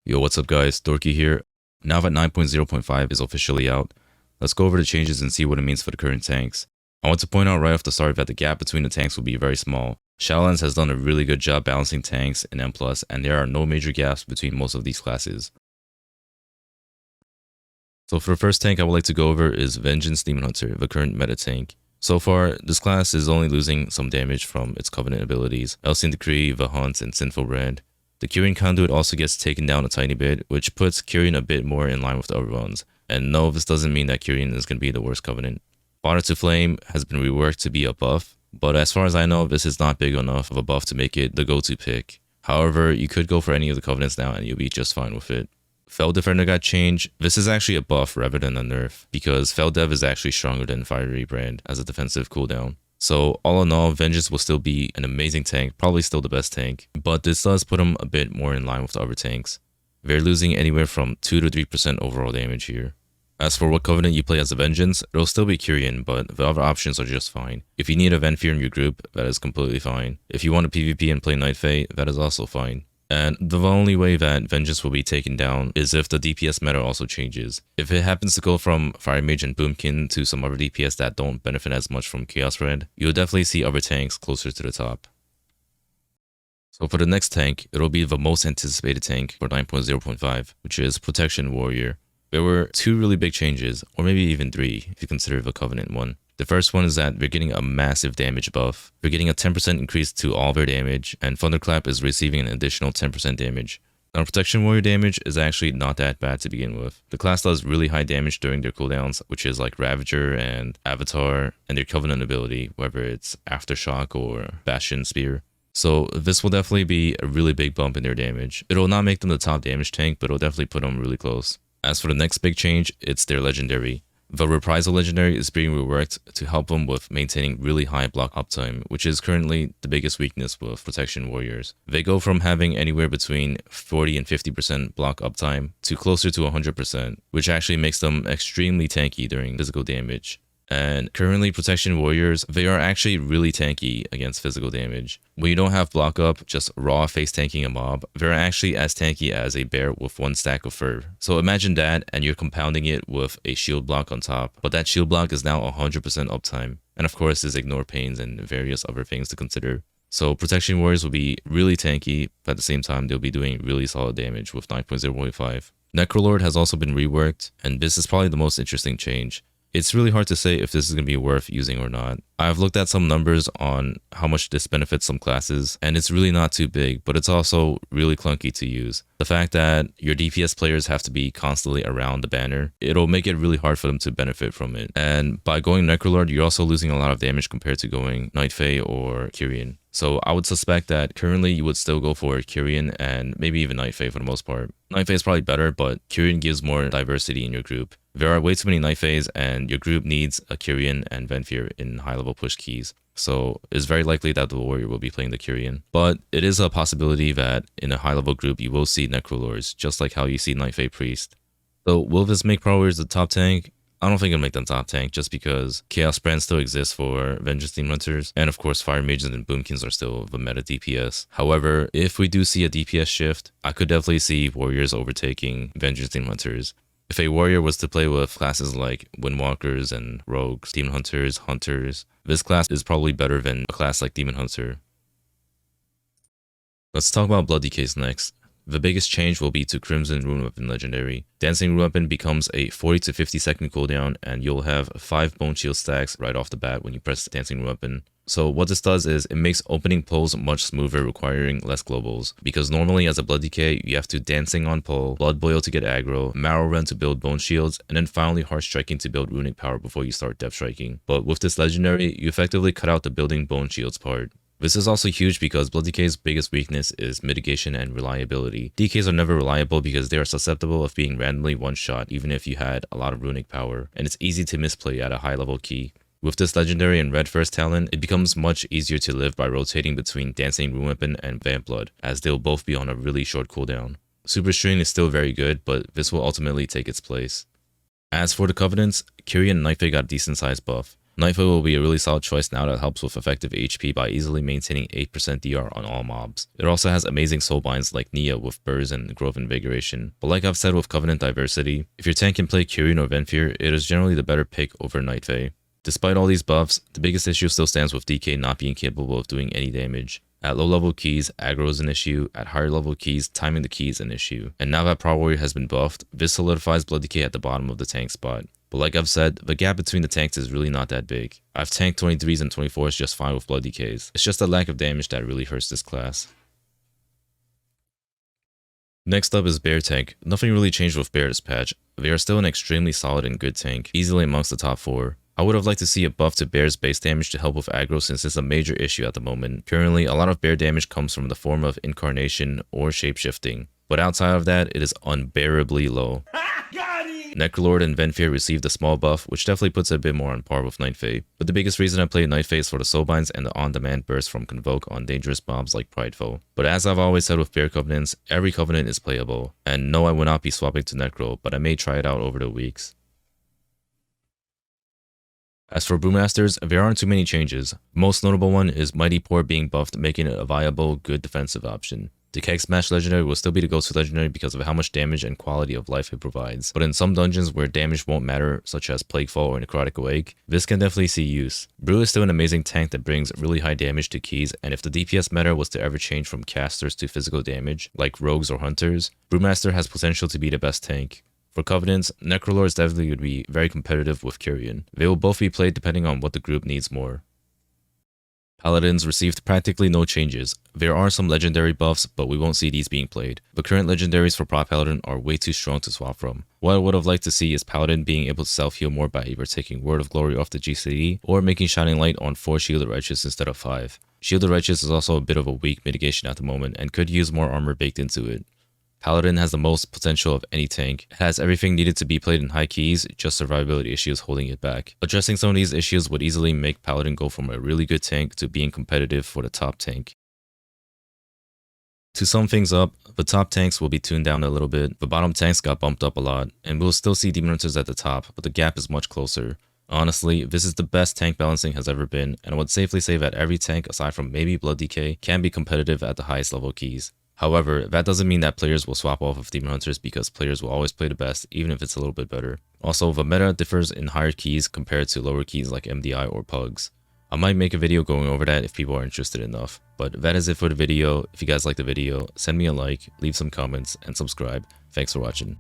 Yo, what's up guys, Dorki here. Now that 9.0.5 is officially out, let's go over the changes and see what it means for the current tanks. I want to point out right off the start that the gap between the tanks will be very small. Shadowlands has done a really good job balancing tanks in M+, and there are no major gaps between most of these classes. So for the first tank I would like to go over is Vengeance Demon Hunter, the current meta tank. So far, this class is only losing some damage from its Covenant abilities, Elsian Decree, the Hunt, and Sinful Brand. The Kyrian Conduit also gets taken down a tiny bit, which puts Kyrian a bit more in line with the other ones. And no, this doesn't mean that Kyrian is going to be the worst Covenant. Fodder to Flame has been reworked to be a buff, but as far as I know, this is not big enough of a buff to make it the go-to pick. However, you could go for any of the Covenants now and you'll be just fine with it. Fel Defender got changed. This is actually a buff rather than a nerf, because Fel Dev is actually stronger than Fiery Brand as a defensive cooldown. So all in all, Vengeance will still be an amazing tank, probably still the best tank, but this does put him a bit more in line with the other tanks. They're losing anywhere from 2 to 3% overall damage here. As for what Covenant you play as a Vengeance, it'll still be Kyrian, but the other options are just fine. If you need a Venthyr in your group, that is completely fine. If you want to PvP and play Night Fae, that is also fine. And the only way that Vengeance will be taken down is if the DPS meta also changes. If it happens to go from Fire Mage and Boomkin to some other DPS that don't benefit as much from Chaos Red, you'll definitely see other tanks closer to the top. So for the next tank, it'll be the most anticipated tank for 9.0.5, which is Protection Warrior. There were 2 really big changes, or maybe even 3 if you consider the Covenant one. The first one is that they're getting a massive damage buff. They're getting a 10% increase to all their damage, and Thunderclap is receiving an additional 10% damage. Now, Protection Warrior damage is actually not that bad to begin with. The class does really high damage during their cooldowns, which is like Ravager and Avatar, and their Covenant ability, whether it's Aftershock or Bastion Spear. So this will definitely be a really big bump in their damage. It'll not make them the top damage tank, but it'll definitely put them really close. As for the next big change, it's their legendary. The Reprisal legendary is being reworked to help them with maintaining really high block uptime, which is currently the biggest weakness with Protection Warriors. They go from having anywhere between 40 and 50% block uptime to closer to 100%, which actually makes them extremely tanky during physical damage. And currently Protection Warriors, they are actually really tanky against physical damage. When you don't have block up, just raw face tanking a mob, they're actually as tanky as a bear with 1 stack of fur. So imagine that, and you're compounding it with a shield block on top, but that shield block is now 100% uptime. And of course there's ignore pains and various other things to consider. So Protection Warriors will be really tanky, but at the same time they'll be doing really solid damage with 9.0.5. Necrolord has also been reworked, and this is probably the most interesting change. It's really hard to say if this is going to be worth using or not. I've looked at some numbers on how much this benefits some classes, and it's really not too big, but it's also really clunky to use. The fact that your DPS players have to be constantly around the banner, it'll make it really hard for them to benefit from it. And by going Necrolord, you're also losing a lot of damage compared to going Night Fae or Kyrian. So I would suspect that currently you would still go for Kyrian and maybe even Night Fae for the most part. Night Fae is probably better, but Kyrian gives more diversity in your group. There are way too many Night Faes, and your group needs a Kyrian and Venthyr in high-level push keys. So it's very likely that the Warrior will be playing the Kyrian. But it is a possibility that in a high-level group you will see Necrolords, just like how you see Night Fae Priest. So will this make Prot Warriors the top tank? I don't think it'll make them top tank just because Chaos Brand still exists for Vengeance Demon Hunters, and of course Fire Mages and Boomkins are still the meta DPS. However, if we do see a DPS shift, I could definitely see Warriors overtaking Vengeance Demon Hunters. If a Warrior was to play with classes like Windwalkers and Rogues, Demon Hunters, this class is probably better than a class like Demon Hunter. Let's talk about Blood Decays next. The biggest change will be to Crimson Rune Weapon Legendary. Dancing Rune Weapon becomes a 40 to 50 second cooldown, and you'll have 5 Bone Shield stacks right off the bat when you press Dancing Rune Weapon. So what this does is it makes opening pulls much smoother, requiring less globals. Because normally as a Blood Decay, you have to Dancing on pull, Blood Boil to get aggro, Marrow Rend to build Bone Shields, and then finally Harsh Striking to build Runic Power before you start Depth Striking. But with this legendary, you effectively cut out the building Bone Shields part. This is also huge because Blood Decay's biggest weakness is mitigation and reliability. DKs are never reliable because they are susceptible of being randomly one-shot even if you had a lot of runic power, and it's easy to misplay at a high level key. With this legendary and red first talent, it becomes much easier to live by rotating between Dancing Rune Weapon and Vamp Blood, as they'll both be on a really short cooldown. Super Strain is still very good, but this will ultimately take its place. As for the Covenants, Kyrian and Night Fae got a decent sized buff. Nightfoot will be a really solid choice now that helps with effective HP by easily maintaining 8% DR on all mobs. It also has amazing soulbinds like Nia with Burrs and Growth Invigoration, but like I've said with Covenant Diversity, if your tank can play Kyrian or Venthyr, it is generally the better pick over Nightfae. Despite all these buffs, the biggest issue still stands with DK not being capable of doing any damage. At low level keys, aggro is an issue, at higher level keys, timing the key is an issue. And now that Prot Warrior has been buffed, this solidifies Blood Decay at the bottom of the tank spot. But like I've said, the gap between the tanks is really not that big. I've tanked 23s and 24s just fine with Blood Decays. It's just the lack of damage that really hurts this class. Next up is Bear Tank. Nothing really changed with Bear this patch. They are still an extremely solid and good tank, easily amongst the top 4. I would have liked to see a buff to Bear's base damage to help with aggro since it's a major issue at the moment. Currently, a lot of Bear damage comes from the form of Incarnation or Shapeshifting, but outside of that, it is unbearably low. Necrolord and Venthyr received a small buff, which definitely puts it a bit more on par with Nightfae, but the biggest reason I play Nightfae is for the soulbinds and the on-demand burst from Convoke on dangerous mobs like Prideful. But as I've always said with Bear Covenants, every Covenant is playable, and no, I will not be swapping to Necro, but I may try it out over the weeks. As for Brewmasters, there aren't too many changes. The most notable one is Mighty Pour being buffed, making it a viable, good defensive option. The Keg Smash Legendary will still be the go-to legendary because of how much damage and quality of life it provides, but in some dungeons where damage won't matter, such as Plaguefall or Necrotic Awake, this can definitely see use. Brew is still an amazing tank that brings really high damage to keys, and if the DPS meta was to ever change from casters to physical damage, like rogues or hunters, Brewmaster has potential to be the best tank. For Covenants, Necrolords definitely would be very competitive with Kyrian. They will both be played depending on what the group needs more. Paladins received practically no changes. There are some legendary buffs, but we won't see these being played. The current legendaries for Prot Paladin are way too strong to swap from. What I would have liked to see is Paladin being able to self-heal more by either taking Word of Glory off the GCD, or making Shining Light on 4 Shielded Righteous instead of 5. Shielded Righteous is also a bit of a weak mitigation at the moment, and could use more armor baked into it. Paladin has the most potential of any tank. It has everything needed to be played in high keys, just survivability issues holding it back. Addressing some of these issues would easily make Paladin go from a really good tank to being competitive for the top tank. To sum things up, the top tanks will be tuned down a little bit, the bottom tanks got bumped up a lot, and we'll still see Demon Hunters at the top, but the gap is much closer. Honestly, this is the best tank balancing has ever been, and I would safely say that every tank aside from maybe Blood Decay can be competitive at the highest level keys. However, that doesn't mean that players will swap off of Demon Hunters because players will always play the best, even if it's a little bit better. Also, the meta differs in higher keys compared to lower keys like MDI or Pugs. I might make a video going over that if people are interested enough. But that is it for the video. If you guys like the video, send me a like, leave some comments, and subscribe. Thanks for watching.